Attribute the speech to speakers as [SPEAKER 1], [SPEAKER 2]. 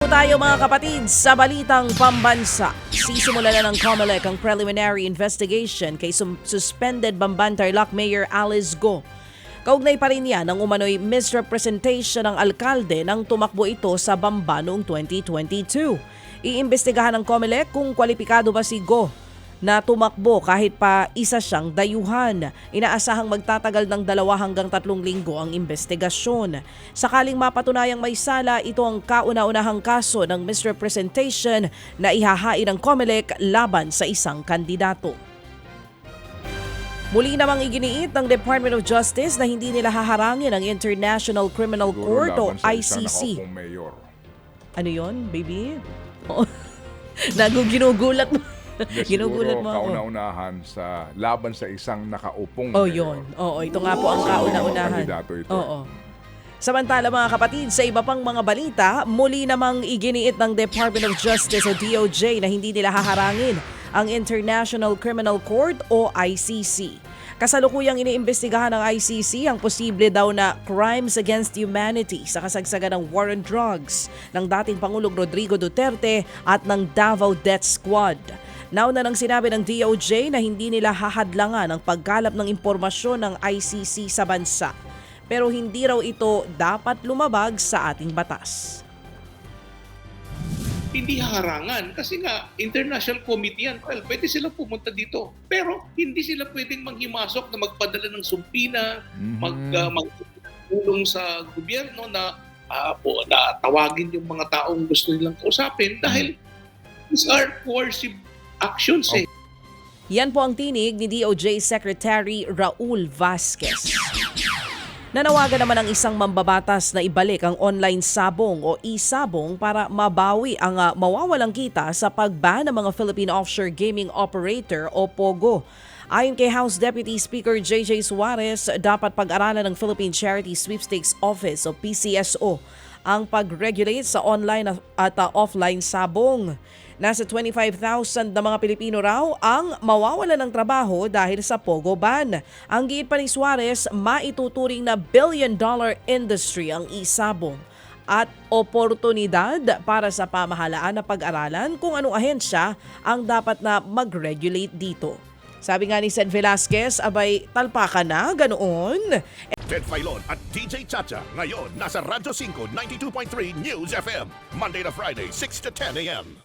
[SPEAKER 1] tayo mga kapatid sa balitang pambansa. Sisimula na ng COMELEC ang preliminary investigation kay suspended Bamban Tarlac Mayor Alice Go. Kaugnay pa rin yan ang umano'y misrepresentation ng alkalde nang tumakbo ito sa Bamba noong 2022. Iimbestigahan ng COMELEC kung kwalipikado ba si Go na tumakbo kahit pa isa siyang dayuhan. Inaasahang magtatagal ng 2 hanggang 3 linggo ang investigasyon. Sakaling mapatunayang may sala, ito ang kauna-unahang kaso ng misrepresentation na ihahain ng COMELEC laban sa isang kandidato. Muli namang iginiit ng Department of Justice na hindi nila haharangin ang International Criminal Court o ICC. Ano yon, baby? Ginugulat mo.
[SPEAKER 2] Ginugulat mo ako. Kauna-unahan sa laban sa isang nakaupong
[SPEAKER 1] mayor.
[SPEAKER 2] Yun.
[SPEAKER 1] Oo, ito nga po ang kauna-unahan.
[SPEAKER 2] Kandidato ito.
[SPEAKER 1] Oo. Samantala mga kapatid, sa iba pang mga balita, muli namang iginiit ng Department of Justice o DOJ na hindi nila haharangin ang International Criminal Court o ICC. Kasalukuyang iniimbestigahan ng ICC ang posible daw na crimes against humanity sa kasagsagan ng war on drugs ng dating Pangulong Rodrigo Duterte at ng Davao Death Squad. Nauna nang sinabi ng DOJ na hindi nila hahadlangan ang pagkalap ng impormasyon ng ICC sa bansa. Pero hindi raw ito dapat lumabag sa ating batas.
[SPEAKER 3] Hindi haharangan kasi nga international committee yan. Well, pwede silang pumunta dito. Pero hindi sila pwedeng manghimasok na magpadala ng sumpina, magtulong sa gobyerno na tawagin yung mga taong gusto nilang kausapin dahil these are coercive actions eh.
[SPEAKER 1] Yan po ang tinig ni DOJ Secretary Raul Vasquez. Nanawagan naman ang isang mambabatas na ibalik ang online sabong o e-sabong para mabawi ang mawawalang kita sa pag-ban ng mga Philippine Offshore Gaming Operator o POGO. Ayon kay House Deputy Speaker JJ Suarez, dapat pag-aralan ng Philippine Charity Sweepstakes Office o PCSO ang pag-regulate sa online at offline sabong. Nasa 25,000 na mga Pilipino raw ang mawawalan ng trabaho dahil sa POGO ban. Ang giit pa ni Suarez, maituturing na billion-dollar industry ang e-sabong at oportunidad para sa pamahalaan na pag-aralan kung anong ahensya ang dapat na mag-regulate dito. Sabi nga ni Sed Velasquez, abay talpakan na, ganoon.
[SPEAKER 4] Ted Filon at DJ Chacha ngayon nasa Radyo 5 92.3 News FM Monday to Friday 6 to 10 a.m.